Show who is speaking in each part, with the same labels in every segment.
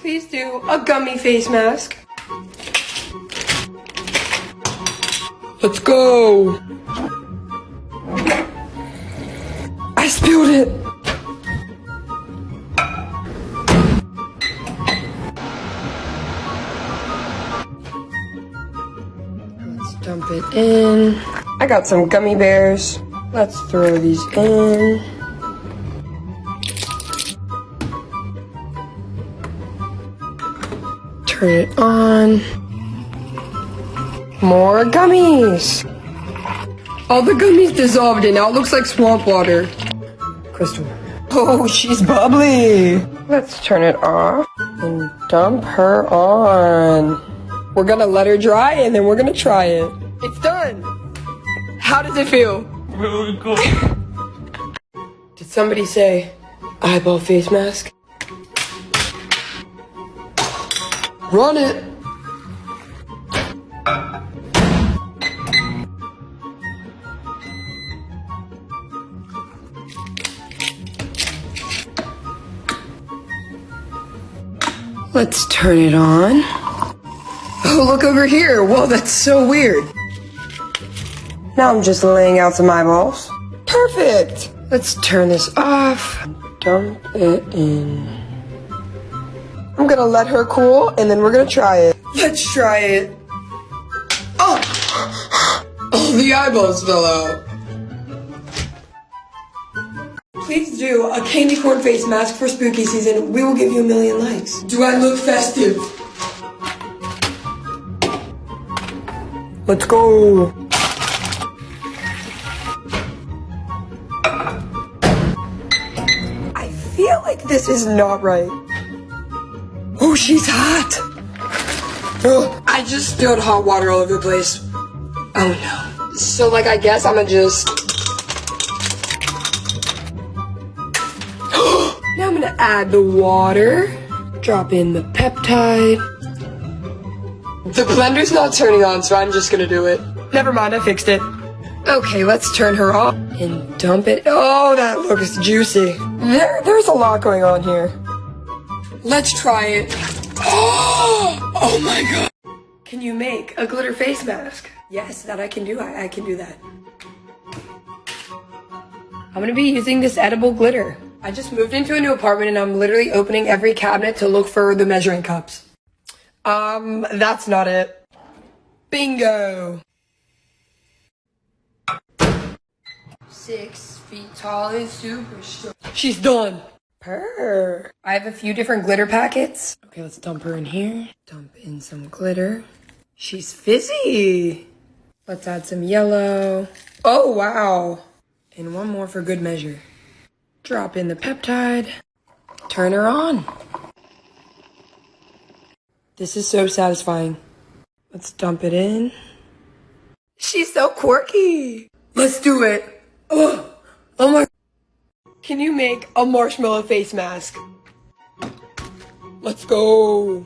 Speaker 1: Please do a gummy face mask. Let's go. I spilled it. Let's dump it in. I got some gummy bears. Let's throw these in. Turn it on. More gummies. All the gummies dissolved and now it looks like swamp water. Crystal. Oh, she's bubbly. Let's turn it off and dump her on. We're gonna let her dry and then we're gonna try it. It's done. How does it feel?
Speaker 2: Really cool.
Speaker 1: Did somebody say eyeball face mask? Run it. Let's turn it on. Oh, look over here. Whoa, that's so weird. Now I'm just laying out some eyeballs. Perfect. Let's turn this off. Dump it in. I'm gonna let her cool and then we're gonna try it. Let's try it. Oh! Oh, the eyeballs fell out. Please do a candy corn face mask for spooky season. We will give you 1,000,000 likes. Do I look festive? Let's go. I feel like this is not right. Oh, she's hot. Oh, I just spilled hot water all over the place. Oh no. So like I guess I'm gonna just... Now I'm gonna add the water. Drop in the peptide. The blender's not turning on, so I'm just gonna do it. Never mind, I fixed it. Okay, let's turn her off and dump it. Oh, that looks juicy. There's a lot going on here. Let's try it. Oh my god. Can you make a glitter face mask? Yes, that I can do. I can do that. I'm gonna be using this edible glitter. I just moved into a new apartment and I'm literally opening every cabinet to look for the measuring cups. That's not it. Bingo. 6 feet tall and super strong. She's done. Purr. I have a few different glitter packets. Okay, let's dump her in here. Dump in some glitter. She's fizzy. Let's add some yellow. Oh, wow. And one more for good measure. Drop in the peptide. Turn her on. This is so satisfying. Let's dump it in. She's so quirky. Let's do it. Oh my. Can you make a marshmallow face mask? Let's go.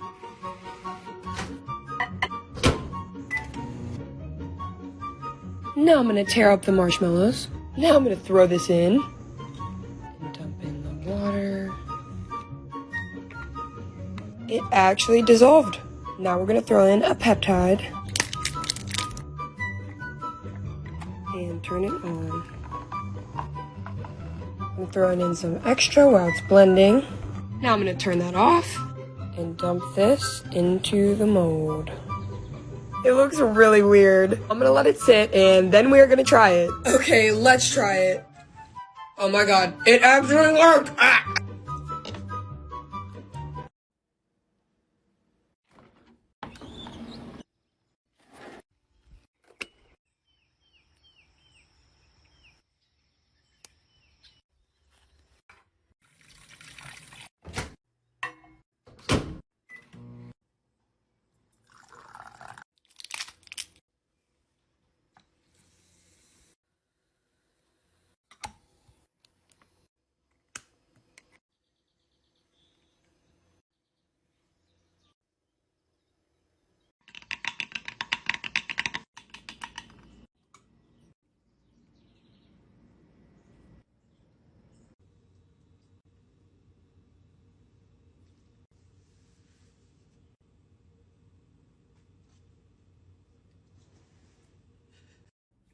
Speaker 1: Now I'm gonna tear up the marshmallows. Now I'm gonna throw this in. And dump in the water. It actually dissolved. Now we're gonna throw in a peptide. And turn it on. I'm throwing in some extra while it's blending. Now I'm gonna turn that off and dump this into the mold. It looks really weird. I'm gonna let it sit and then we're gonna try it. Okay, let's try it. Oh my god, it actually worked! Ah!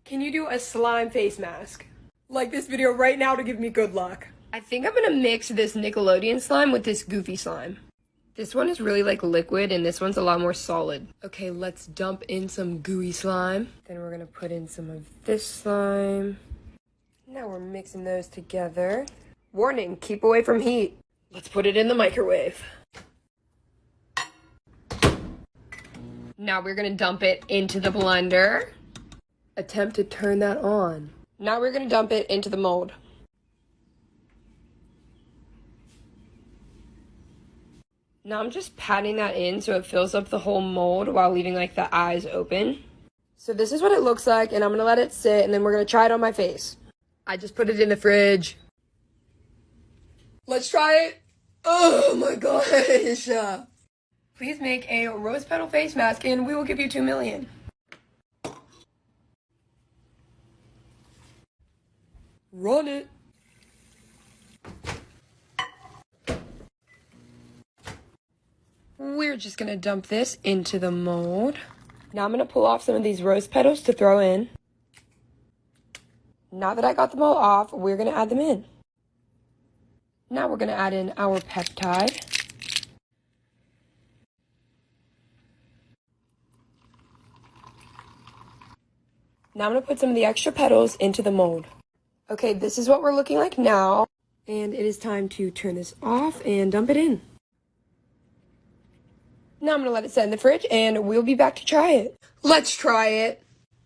Speaker 1: Can you do a slime face mask? Like this video right now to give me good luck. I think I'm gonna mix this Nickelodeon slime with this Goofy slime. This one is really like liquid and this one's a lot more solid. Okay, let's dump in some gooey slime. Then we're gonna put in some of this slime. Now we're mixing those together. Warning, keep away from heat. Let's put it in the microwave. Now we're gonna dump it into the blender. Attempt to turn that on. Now we're gonna dump it into the mold. Now I'm just patting that in so it fills up the whole mold while leaving like the eyes open. So this is what it looks like, and I'm gonna let it sit and then we're gonna try it on my face. I just put it in the fridge. Let's try it. Oh my gosh. Please make a rose petal face mask and we will give you 2 million. Run it. We're just gonna dump this into the mold. Now I'm gonna pull off some of these rose petals to throw in. Now that I got them all off, we're gonna add them in. Now we're gonna add in our peptide. Now I'm gonna put some of the extra petals into the mold. Okay, this is what we're looking like now. And it is time to turn this off and dump it in. Now I'm gonna let it set in the fridge and we'll be back to try it. Let's try it.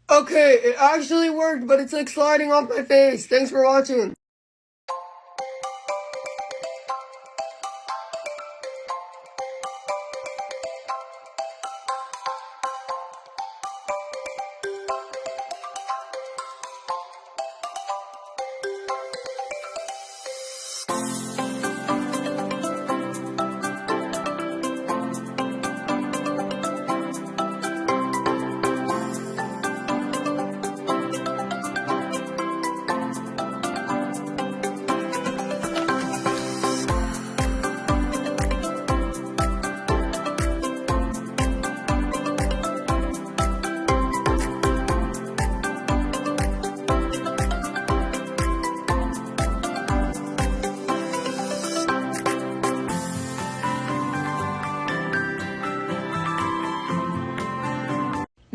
Speaker 1: Okay, it actually worked, but it's like sliding off my face. Thanks for watching.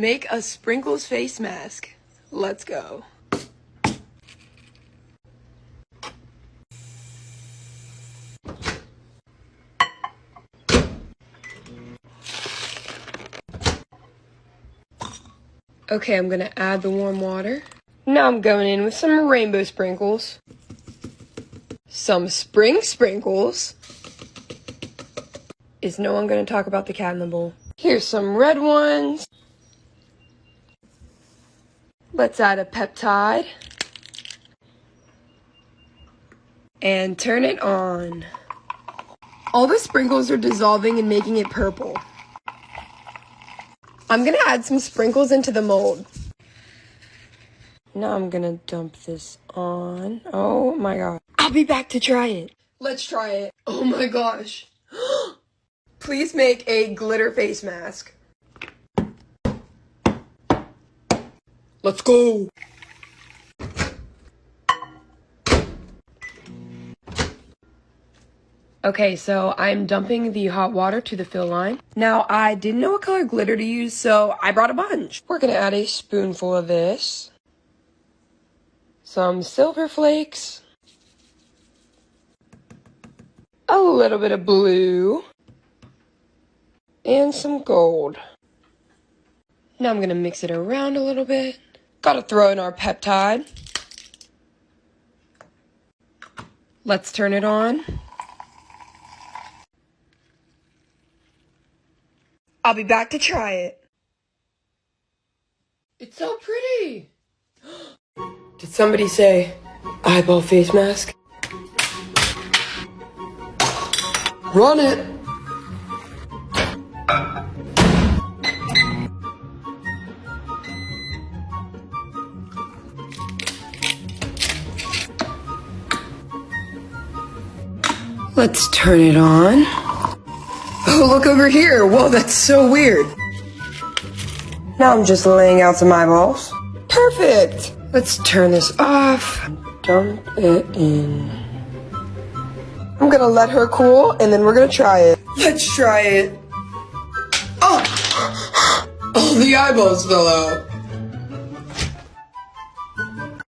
Speaker 1: Make a sprinkles face mask. Let's go. Okay, I'm gonna add the warm water. Now I'm going in with some rainbow sprinkles. Some spring sprinkles. Is no one gonna talk about the cat in the bowl? Here's some red ones. Let's add a peptide. And turn it on. All the sprinkles are dissolving and making it purple. I'm gonna add some sprinkles into the mold. Now I'm gonna dump this on. Oh my god. I'll be back to try it. Let's try it. Oh my gosh. Please make a glitter face mask. Let's go. Okay, so I'm dumping the hot water to the fill line. Now, I didn't know what color glitter to use, so I brought a bunch. We're gonna add a spoonful of this. Some silver flakes. A little bit of blue. And some gold. Now I'm gonna mix it around a little bit. Gotta throw in our peptide. Let's turn it on. I'll be back to try it. It's so pretty. Did somebody say eyeball face mask? Run it. Let's turn it on. Oh, look over here. Whoa, that's so weird. Now I'm just laying out some eyeballs. Perfect. Let's turn this off. Dump it in. I'm gonna let her cool, and then we're gonna try it. Let's try it. Oh! Oh, the eyeballs fell out.